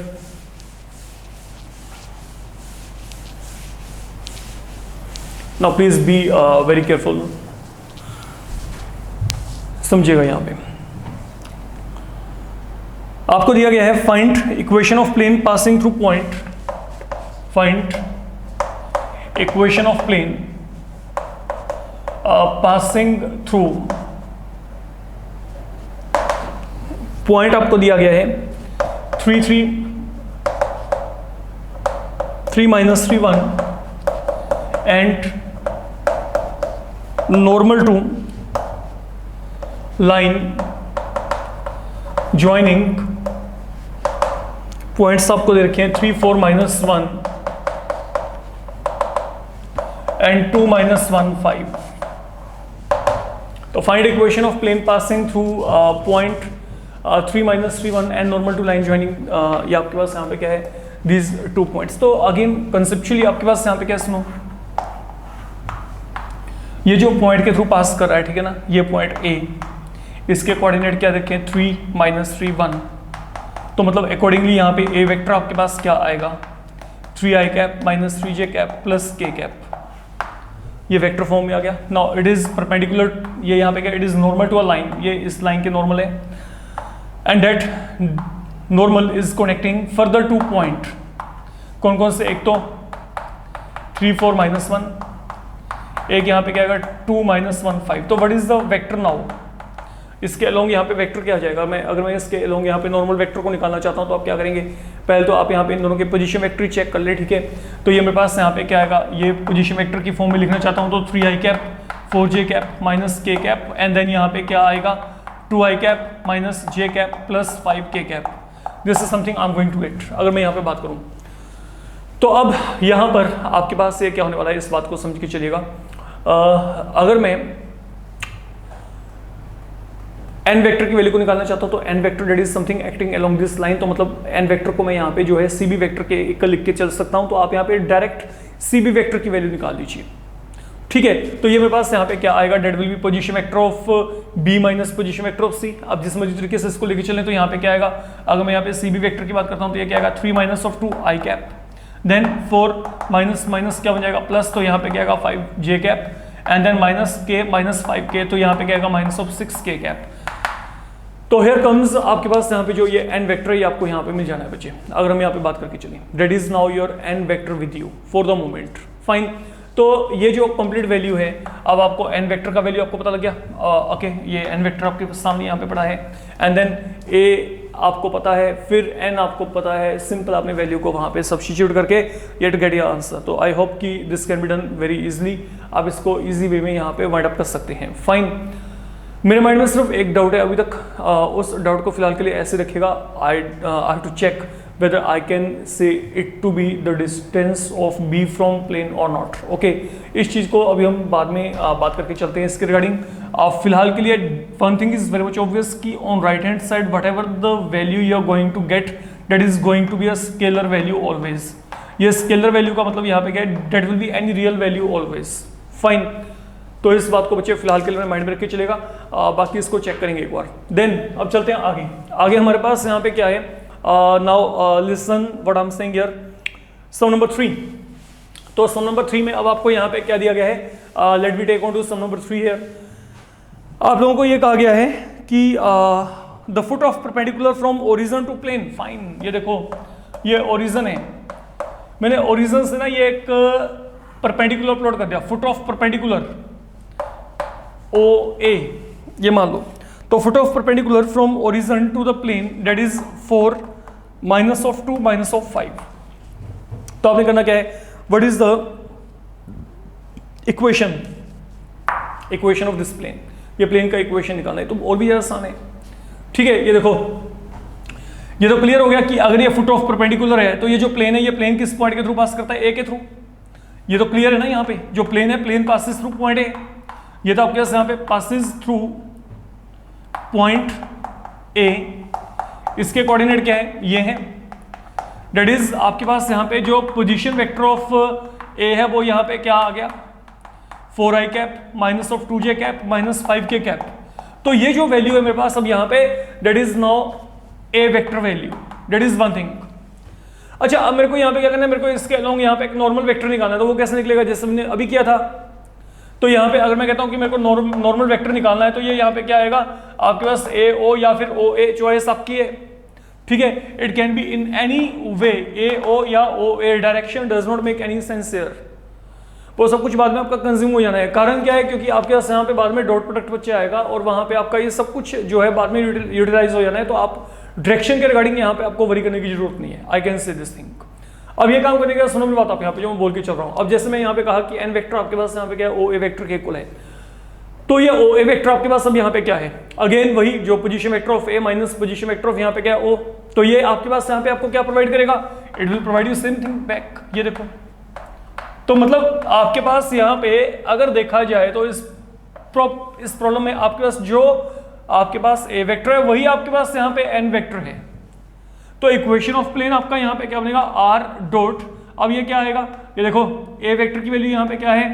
now, please be very careful, समझिएगा। यहाँ पे आपको दिया गया है find equation of plane passing through point, find equation of plane passing through point. आपको दिया गया है 3 3 3 minus 3 1 and normal to line joining points आपको दे रखे हैं 3 4 minus 1 and 2 minus 1 5। तो find equation of plane passing through point 3 minus 3 1 and normal to line joining। ये आपके पास यहाँ पे क्या है, these 2 points। तो अगेन कंसेप्चुअली आपके पास यहाँ पे क्या, सुनो, ये जो पॉइंट के थ्रू पास कर रहा है, ठीक है ना, ये पॉइंट A, इसके कोऑर्डिनेट क्या देखें 3 minus 3 1। तो मतलब अकॉर्डिंगली यहाँ पे A वेक्टर आपके पास क्या आएगा, 3i cap minus 3j cap plus k cap, ये वेक्टर फॉर्म में आ गया। नाउ इट इज परपेंडिकुलर, ये यहाँ पे क्या, it is normal to a line, ये इस लाइन के नॉर्मल है, and that normal is connecting further to point. कौन कौन से, एक तो 3 4 minus 1, एक यहाँ पे क्या आएगा 2 minus 1 5। तो what is the vector now, इसके अलोंग यहाँ पे वेक्टर क्या आ जाएगा। अगर मैं इसके अलोंग यहाँ पे नॉर्मल वेक्टर को निकालना चाहता हूँ तो आप क्या करेंगे, पहले तो आप यहाँ पे इन दोनों के पोजीशन वेक्टर चेक कर ले, ठीक है। तो ये मेरे पास यहाँ पे क्या आएगा, ये पोजीशन वेक्टर की फॉर्म में लिखना चाहता हूँ तो 3i cap 4j cap minus k cap, and then यहाँ पे क्या आएगा 2i cap minus j cap plus 5k cap. This is something I am going to get. अगर मैं यहाँ पे बात करूँ तो अब यहाँ पर आपके पास ये क्या होने वाला है, इस बात को समझ के चलिएगा। अगर मैं n वेक्टर की वैल्यू को निकालना चाहता हूँ तो n vector that is something acting along this line, तो मतलब n वेक्टर को मैं यहाँ पे जो है cb वेक्टर के एक लिख के चल सकता हूँ। तो आप यहाँ पे डायरेक्ट cb वेक्टर की वैल्यू निकाल लीजिए, ठीक है। तो ये मेरे पास यहाँ पे क्या आएगा, that will be position vector of b minus position vector of c। अब जिस मर्जी तरीके से इसको लेके चलें तो यहाँ पे क्या आएगा, अगर मैं यहाँ पे cb वेक्टर की बात करता हूँ तो ये क्या आएगा 3 minus of 2i cap, then 4 minus minus क्या बन जाएगा प्लस, तो यहाँ पे क्या आएगा 5j cap, and then minus k minus 5k, तो यहाँ पे क्या आएगा माइनस ऑफ 6k कैप। तो हियर कम्स आपके पास यहाँ पे जो ये n वेक्टर है, ये आपको यहाँ पे मिल जाना है बच्चे। अगर हम यहाँ पे बात करके चलें, that is now your n vector with you for the moment, fine. तो ये जो कंप्लीट वैल्यू है, अब आपको n वेक्टर का वैल्यू आपको पता लग गया, ओके, ये n वेक्टर आपके सामने यहाँ पे पड़ा है, एंड देन a आपको पता है, फिर n आपको पता है, सिंपल आपने वैल्यू को वहाँ पे सब्स्टिट्यूट करके ये टू गेट योर आंसर। तो आई होप कि this can be done very easily, आप इसको इजी वे में यहाँ पे वाइंड अप कर सकते हैं, फाइन। मेरे माइंड में सिर्फ एक डाउट है अभी तक, उस डाउट को फिलहाल के लिए ऐसे रखिएगा, I have to check whether I can say it to be the distance of B from plane or not, okay। इस चीज़ को अभी हम बाद में बात करके चलते हैं इसके रिगार्डिंग। फिलहाल के लिए one thing is very much obvious कि on right hand side whatever the value you are going to get, that is going to be a scalar value always। ये scalar value का मतलब यहाँ पे क्या है, that will be any real value always, fine। तो इस बात को बच्चे फिलहाल के लिए माइंड में रख के चलेगा, बाकी इसको चेक करेंगे एक बार। देन अब चलते हैं आगे। आगे हमारे पास यहाँ पे क्या है, now listen what I am saying here, some number 3। तो सम नंबर 3 में अब आपको यहाँ पे क्या दिया गया है, let me take on to some number 3 here. आप लोगों को ये कहा गया है कि the foot of perpendicular from origin to plane, fine. ये देखो, ये ओरिजिन है, मैंने ओरिजिन से ना ये एक परपेंडिकुलर प्लॉट कर दिया, फुट ऑफ परपेंडिकुलर OA, ये मान लो। तो foot of perpendicular from origin to the plane that is 4 minus of 2 minus of 5। तो आपने करना क्या है, what is the equation of this plane, ये प्लेन का इक्वेशन निकालना है, तो और भी ज्यादा आसान है, ठीक है। ये देखो, ये तो क्लियर हो गया कि अगर ये फुट ऑफ परपेंडिकुलर है तो ये जो प्लेन है ये प्लेन किस पॉइंट के थ्रू पास करता है, ए के थ्रू। ये तो क्लियर है ना, यहाँ पे जो प्लेन है plane passes through point A, ये तो आपके पास यहाँ पे पासिस थ्रू पॉइंट ए, इसके कोऑर्डिनेट क्या है, ये है। दैट इज आपके पास यहाँ पे जो पोजीशन वेक्टर ऑफ ए है वो यहाँ पे क्या आ गया, 4i cap minus of 2j cap minus 5k cap. तो ये जो वैल्यू है मेरे पास अब यहाँ पे that is now A vector value, that is one thing. अच्छा अब मेरे को यहाँ पे क्या करना है, मेरे को इसके अलोंग यहाँ पे एक नॉर्मल वेक्टर निकालना है। तो वो कैसे निकलेगा, जैसे हमने अभी किया था। तो यहाँ पे अगर मैं कहता हूँ कि मेरे को नॉर्मल वेक्टर निकालना है तो ये यहाँ पे क्या आएगा आपके पास ए ओ या फिर ओ ए, चॉइस आपकी है, ठीक है। It can be in any way, A O या O A, direction does not make any sense here. वो सब कुछ बाद में आपका कंज्यूम हो जाना है। कारण क्या है, क्योंकि आपके पास यहाँ पे बाद में डॉट प्रोडक्ट बच्चे आएगा और वहां पे आपका ये सब कुछ जो है बाद में यूटिलाइज हो जाना है। तो आप डायरेक्शन के रिगार्डिंग यहाँ पे आपको वरी करने की जरूरत नहीं है। आई कैन से दिस थिंग। अब ये काम करने का सुनो मेरी बात आप यहाँ पे जो मैं बोल के चल रहा हूँ। अब जैसे मैं यहाँ पे कहा कि एन वेक्टर आपके पास यहाँ पे क्या है, ओ ए वेक्टर के इक्वल है। तो ये ओ ए वेक्टर आपके पास अब यहाँ पे क्या है, अगेन वही जो position vector of A minus position vector of यहाँ पे क्या है ओ। तो ये आपके पास यहाँ पे आपको क्या प्रोवाइड करेगा, it will provide you same thing back. ये देखो, तो मतलब आपके पास यहाँ पे अगर देखा जाए तो इस प्रॉब्लम में आपके पास जो आपके पास ए वेक्टर है वही आपके पास यहाँ पे एन वेक्टर है। तो इक्वेशन ऑफ प्लेन आपका यहाँ पे क्या बनेगा, आर डॉट। अब ये क्या आएगा, ये देखो ए वेक्टर की वैल्यू यहाँ पे क्या है,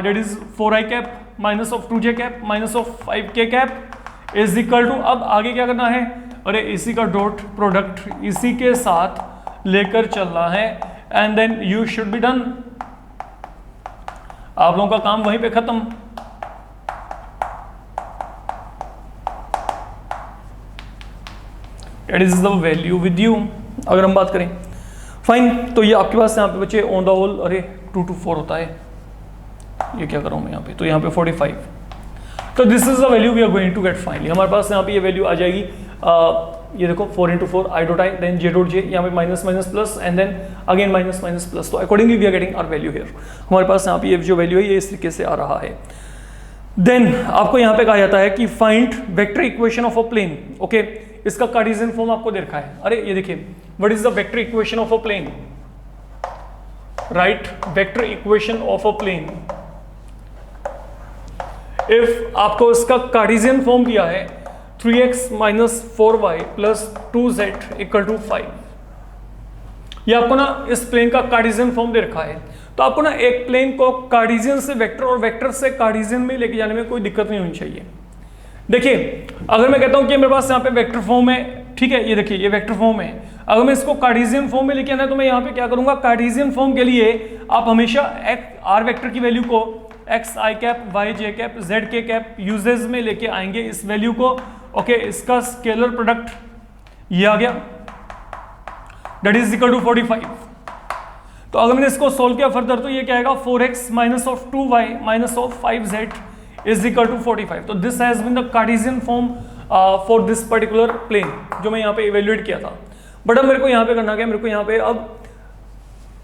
that is 4i cap minus of 2j cap minus of 5k cap is equal to, अब आगे क्या करना है, अरे इसी का डॉट प्रोडक्ट इसी के साथ लेकर चलना है and then you should be done. आप लोगों का काम वहीं पे खत्म। It is the value with you अगर हम बात करें। फाइन, तो ये आपके पास यहाँ पे बच्चे ऑन द होल, अरे 2 to 4 होता है, ये क्या करूँ मैं यहाँ पे, तो यहाँ पे 45। तो this is the value we are going to get finally. हमारे पास यहाँ पे ये वैल्यू आ जाएगी, ये देखो 4 into 4 i dot i then j dot j, यहाँ पे minus minus plus and then again minus minus plus. तो accordingly we are getting our value here. हमारे पास यहाँ पे ये जो वैल्यू है ये इस तरीके से आ रहा है। देन आपको यहाँ पे कहा जाता है कि find vector equation of a plane. Okay, इसका कार्टेशियन फॉर्म आपको दे रखा है। अरे ये देखिए, what is the vector equation of a plane, right, vector equation of a plane. If आपको इसका कार्टेशियन फॉर्म दिया है 3x minus 4y plus 2z equal to 5, ये आपको ना इस प्लेन का कार्टेशियन फॉर्म दे रखा है। तो आपको ना एक प्लेन को कार्टेशियन से वेक्टर और वेक्टर से कार्टेशियन में लेके जाने में कोई दिक्कत नहीं होनी चाहिए। देखिए अगर मैं कहता हूं कि मेरे पास यहाँ पे वेक्टर फॉर्म है, ठीक है, ये देखिए ये वेक्टर फॉर्म है, अगर मैं इसको कार्टेशियन फॉर्म में लेके आना है तो मैं यहाँ पे क्या करूंगा, कार्टेशियन फॉर्म के लिए आप हमेशा आर वेक्टर की वैल्यू को x I cap Y J cap Z K cap usage में लेके आएंगे इस वैल्यू को। ओके, इसका स्केलर प्रोडक्ट ये आ गया, दैट इज इक्वल टू 45। तो अगर मैंने इसको सोल्व किया फर्दर तो ये क्या आएगा, 4x minus of 2y minus of 5z is equal to 45। तो this has been the cartesian form for this particular plane जो मैं यहाँ पे इवेल्युएट किया था। बट अब मेरे को यहाँ पे करना क्या, मेरे को यहाँ पे अब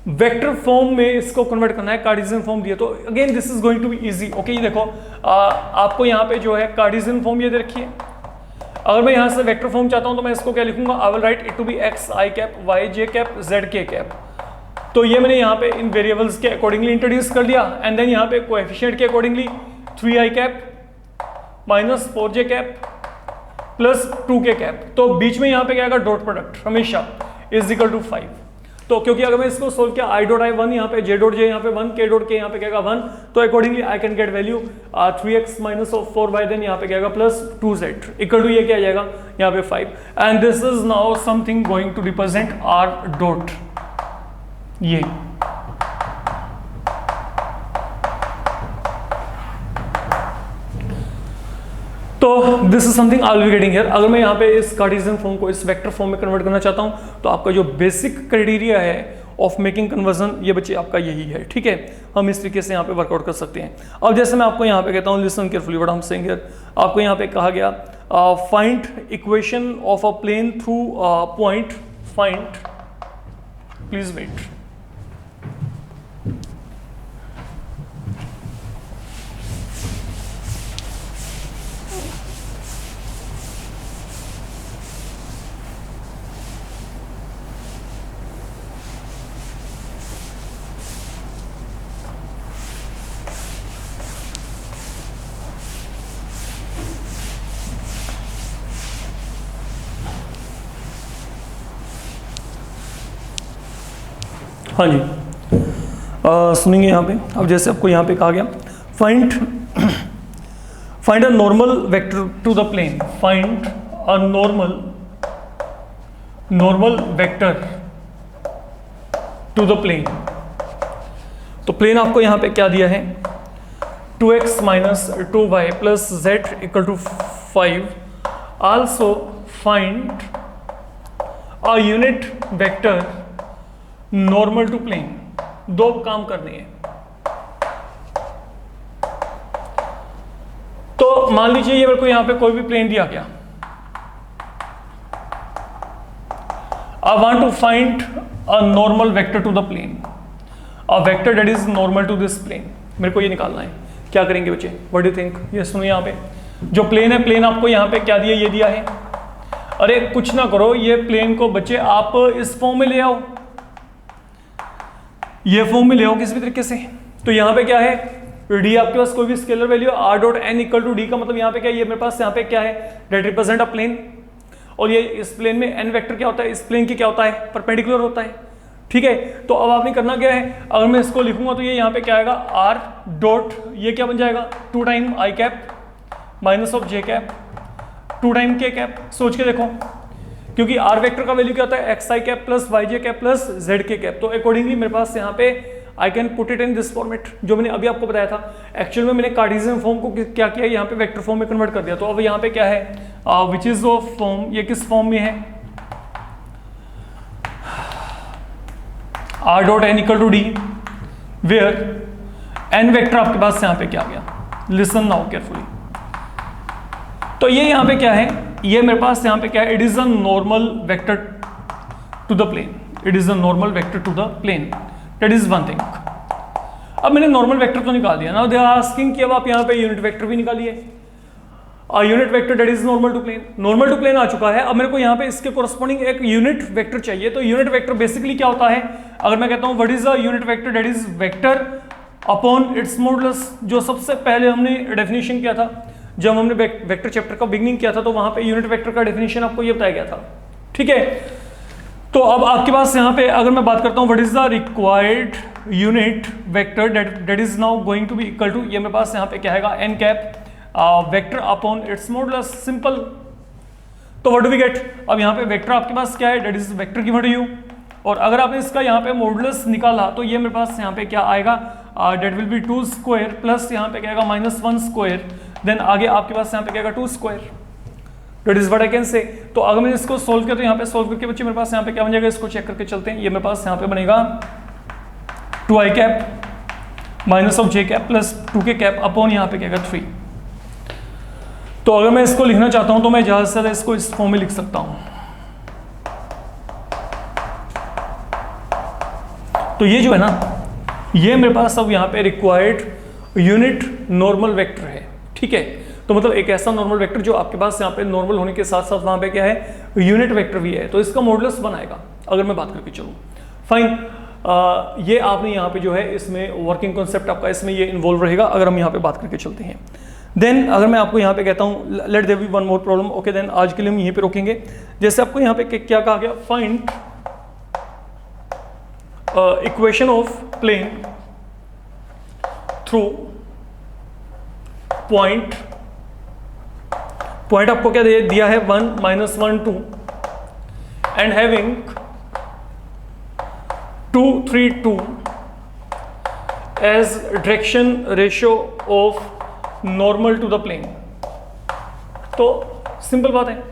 वेक्टर फॉर्म में इसको कन्वर्ट करना है, कार्टेशियन फॉर्म दिया। तो again this is going to be easy. Okay, ये देखो आपको यहाँ पे जो है कार्टेशियन फॉर्म ये दे रखी है। अगर मैं यहाँ से वेक्टर फॉर्म चाहता हूँ तो मैं इसको क्या लिखूंगा, I will write it to be X I cap Y J cap Z K cap. तो ये मैंने यहाँ पे इन वेरिएबल्स के अकॉर्डिंगली इंट्रोड्यूस कर दिया एंड देन यहाँ पे कोएफिशिएंट के accordingly 3i cap minus 4j cap plus 2k cap. तो बीच में यहाँ पे क्या आएगा, डॉट प्रोडक्ट हमेशा इज इक्वल टू 5। तो क्योंकि अगर मैं इसको सोल्व किया आई डॉट आई 1 यहाँ पे, जे डॉट जे यहाँ पे 1, के डॉट के यहाँ पे क्या आएगा 1, तो accordingly I can get value 3x minus of 4y then यहाँ पे क्या आएगा प्लस 2z इक्वल टू ये क्या आ जाएगा यहाँ पे 5 and this is now something going to represent R dot. ये तो this is something I will be getting here. अगर मैं यहाँ पे इस कार्टेशियन फॉर्म को इस वेक्टर फॉर्म में कन्वर्ट करना चाहता हूँ तो आपका जो बेसिक क्राइटेरिया है ऑफ मेकिंग कन्वर्जन ये बच्चे आपका यही है, ठीक है। हम इस तरीके से यहाँ पे वर्कआउट कर सकते हैं। अब जैसे मैं आपको यहाँ पे कहता हूँ, listen carefully what I am saying here. आपको यहाँ पे कहा गया find equation of a plane through point, find, please wait. हाँ जी, सुनेंगे यहाँ पे। अब जैसे आपको यहाँ पे कहा गया find a normal vector to the plane, find a normal vector to the plane. तो प्लेन आपको यहाँ पे क्या दिया है, 2x minus 2y plus z equal to 5। Also find a unit vector normal to plane. दो काम करने हैं। तो मान लीजिए ये मेरे को यहां पे कोई भी प्लेन दिया गया, I want to find a normal vector to the plane, a vector that is normal to this plane। मेरे को ये निकालना है। क्या करेंगे बच्चे, व्हाट डू थिंक? ये सुनो, यहाँ पे जो प्लेन है, प्लेन आपको यहाँ पे क्या दिया, ये दिया है। अरे कुछ ना करो, ये प्लेन को बच्चे आप इस फॉर्म में ले आओ, ये फॉर्म में ले आओ किसी भी तरीके से। तो यहाँ पे क्या है, डी आपके पास कोई भी scalar value, R dot N equal to D का मतलब यहाँ पे क्या है, ये मेरे पास यहाँ पे क्या है, डेट रिप्रेजेंट अ प्लेन। और ये इस प्लेन में एन वेक्टर क्या होता है, इस प्लेन की क्या होता है, परपेंडिकुलर होता है। ठीक है, तो अब आपने करना क्या है, अगर मैं इसको लिखूंगा तो ये यहाँ पे क्या आएगा, आर डॉट, ये क्या बन जाएगा, 2 time I cap minus of J cap 2 time के कैप। सोच के देखो, क्योंकि आर वेक्टर का वैल्यू क्या होता है, x I cap plus Y J cap plus Z K cap. तो अकॉर्डिंगली मेरे पास यहाँ पे आई can put it in this format, जो मैंने अभी आपको बताया था। एक्चुअल में मैंने कार्टेशियन फॉर्म को क्या किया, यहाँ पे वेक्टर फॉर्म में कन्वर्ट कर दिया। तो अब यहाँ पे क्या है, विच इज ऑफ फॉर्म, ये किस फॉर्म में है, R dot N equal to D, where N vector आपके पास यहाँ पे क्या आ गया, लिसन नाउ केयरफुली। तो ये यहाँ पे क्या है, ये मेरे पास यहाँ पे क्या है, it is a normal vector to the plane, it is a normal vector to the plane, that is one thing. अब मैंने नॉर्मल वेक्टर तो निकाल दिया ना, दे आर आस्किंग कि अब आप यहाँ पे यूनिट वेक्टर भी निकालिए। Unit vector that is normal to plane, normal to plane आ चुका है। अब मेरे को यहाँ पे इसके कोरस्पॉन्डिंग एक यूनिट वेक्टर चाहिए। तो यूनिट वेक्टर बेसिकली क्या होता है, अगर मैं कहता हूँ what is a unit vector, that is vector upon its modulus. जो सबसे पहले हमने डेफिनेशन किया था जब हमने वेक्टर चैप्टर का बिगनिंग किया था, तो वहां पे यूनिट वेक्टर का डेफिनेशन आपको ये बताया गया था। ठीक है, तो अब आपके पास यहाँ पे अगर मैं बात करता हूँ what is the required unit vector that is now going to be equal to, ये मेरे पास यहाँ पे क्या आएगा, N cap vector upon its modulus, simple. तो व्हाट डू वी गेट, अब यहाँ पे वेक्टर आपके पास क्या है, that is vector given to you. और अगर आपने इसका यहाँ पे मॉडुलस निकाला तो ये मेरे पास यहाँ पे क्या आएगा, that will be 2 square plus यहाँ पे क्या आएगा -1 स्क्वायर, देन आगे आपके पास यहाँ पे क्या आएगा 2 square, that is what I can say. तो अगर मैं इसको सोल्व किया तो यहाँ पे सोल्व करके बच्चे मेरे पास यहाँ पे क्या बन जाएगा, इसको चेक करके चलते हैं। ये मेरे पास यहाँ पे बनेगा 2i cap minus of J cap plus 2k cap upon यहाँ पे क्या आएगा 3। तो अगर मैं इसको लिखना चाहता हूँ तो मैं ज्यादा से ज्यादा इसको इस फॉर्म में लिख सकता हूँ। तो ये जो है ना, ये मेरे पास अब यहाँ पे रिक्वायर्ड यूनिट नॉर्मल वेक्टर है। ठीक है, तो मतलब एक ऐसा नॉर्मल वेक्टर जो आपके पास यहाँ पे नॉर्मल होने के साथ साथ वहाँ पे क्या है, यूनिट वेक्टर भी है। तो इसका मॉडुलस 1 आएगा अगर मैं बात करके चलूँ। फाइन, ये आपने यहाँ पे जो है इसमें वर्किंग कॉन्सेप्ट आपका इसमें ये इन्वॉल्व रहेगा अगर हम यहाँ पे बात करके चलते हैं। देन अगर मैं आपको यहाँ पे कहता हूँ let there be one more problem, okay, then आज के लिए हम यहीं पे रोकेंगे। जैसे आपको यहाँ पे क्या कहा गया, find equation of plane through point आपको क्या दिया है, 1 -1 2 and having 2 3 2 as direction ratio of normal to the plane. तो सिंपल बात है,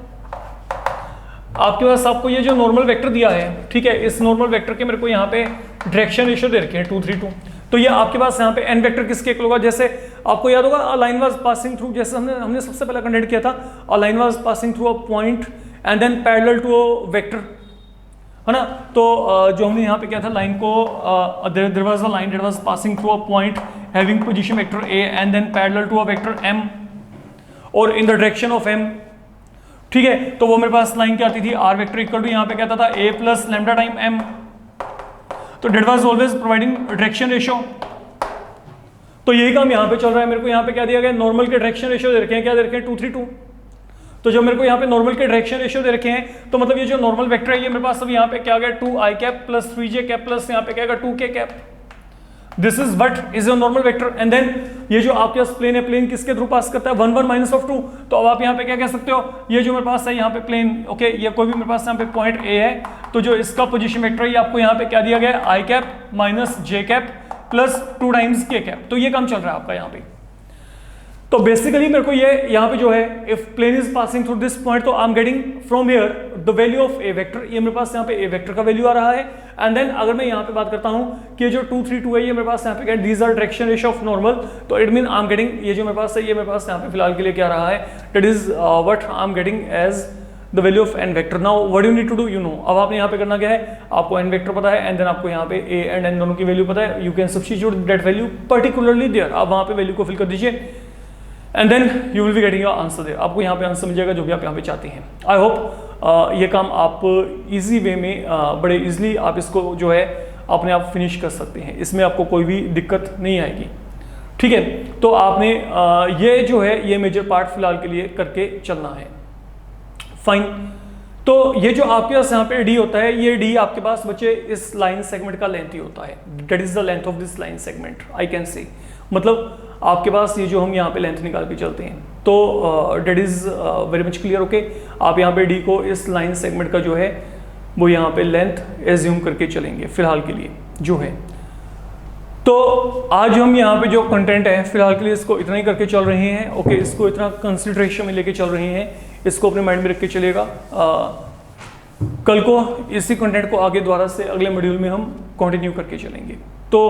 आपके पास आपको ये जो नॉर्मल वेक्टर दिया है, ठीक है, इस नॉर्मल वेक्टर के मेरे को यहाँ पे डायरेक्शन रेशियो दे रखे हैं 2 3 2। तो ये आपके पास यहाँ पे एन वेक्टर किसके इक्वल होगा, जैसे आपको याद होगा a line was passing through, जैसे हमने सबसे पहले कंडक्ट किया था, a line was passing through a point and then parallel to a vector, है ना। तो जो हमने यहाँ पे किया था, लाइन को there was a line that was passing through a point having position vector a and then parallel to a vector m और in the direction of m. ठीक है, तो वो मेरे पास लाइन क्या आती थी, आर वेक्टर इक्वल टू यहाँ पे कहता था A plus lambda time M. तो that was always providing direction ratio. तो यही काम यहाँ पे चल रहा है। मेरे को यहाँ पे क्या दिया गया, नॉर्मल के डायरेक्शन रेशियो दे रखे हैं, क्या दे रखे हैं 2 3 2। तो जब मेरे को यहाँ पे नॉर्मल के डायरेक्शन रेशियो दे रखे हैं तो मतलब ये जो नॉर्मल वेक्टर है ये मेरे पास सब यहाँ पे क्या आ गया 2i cap plus 3j cap plus यहाँ पे क्या आएगा 2k cap. This is what is your normal vector. And then ये जो आपके पास प्लेन है, प्लेन किसके थ्रू पास करता है 1 1 माइनस ऑफ 2। तो अब आप यहाँ पे क्या कह सकते हो, ये जो मेरे पास है यहाँ पे प्लेन ओके, ये कोई भी मेरे पास यहाँ पे पॉइंट ए है तो जो इसका पोजीशन वेक्टर है आपको यहाँ पे क्या दिया गया है आई cap minus j cap plus 2 times के कैप। तो ये काम चल रहा है आपका यहाँ पे। तो बेसिकली मेरे को ये यहाँ पे जो है if plane is passing through this point तो I am getting from here the value of a vector. ये मेरे पास यहाँ पे ए वेक्टर का वैल्यू आ रहा है। एंड देन अगर मैं यहाँ पे बात करता हूँ कि जो 2 3 2 है ये मेरे पास यहाँ पे these are direction ratio of normal, तो it mean I am getting ये जो मेरे पास है ये मेरे पास यहाँ पे फिलहाल के लिए क्या रहा है that is what I am getting as the value of N vector. Now what you need to do you know, अब आपने यहाँ पे करना क्या है, आपको एन वेक्टर पता है एंड देन आपको यहाँ पे ए एंड एन दोनों की वैल्यू पता है। You can substitute that value particularly there, आप वहाँ पे वैल्यू को फिल कर दीजिए and then you will be getting your answer there. आपको यहाँ पे आंसर मिल जाएगा जो भी आप यहाँ पे चाहते हैं। आई होप ये काम आप इजी वे में बड़े इजीली आप इसको जो है अपने आप फिनिश कर सकते हैं, इसमें आपको कोई भी दिक्कत नहीं आएगी। ठीक है, तो आपने ये जो है ये मेजर पार्ट फिलहाल के लिए करके चलना है। फाइन, तो ये जो आपके पास यहाँ पे डी होता है, ये डी आपके पास बच्चे इस लाइन सेगमेंट का लेंथ ही होता है, that is the length of this line segment I can से। मतलब आपके पास ये जो हम यहाँ पे लेंथ निकाल के चलते हैं तो that is very much clear okay. आप यहाँ पे डी को इस लाइन सेगमेंट का जो है वो यहाँ पे लेंथ एज्यूम करके चलेंगे फिलहाल के लिए जो है। तो आज हम यहाँ पे जो कंटेंट है फिलहाल के लिए इसको इतना ही करके चल रहे हैं ओके, इसको इतना कंसिडरेशन में लेके चल रहे हैं, इसको अपने माइंड में रख के चलेगा। कल को इसी कंटेंट को आगे दोबारा से अगले मॉड्यूल में हम कंटिन्यू करके चलेंगे। तो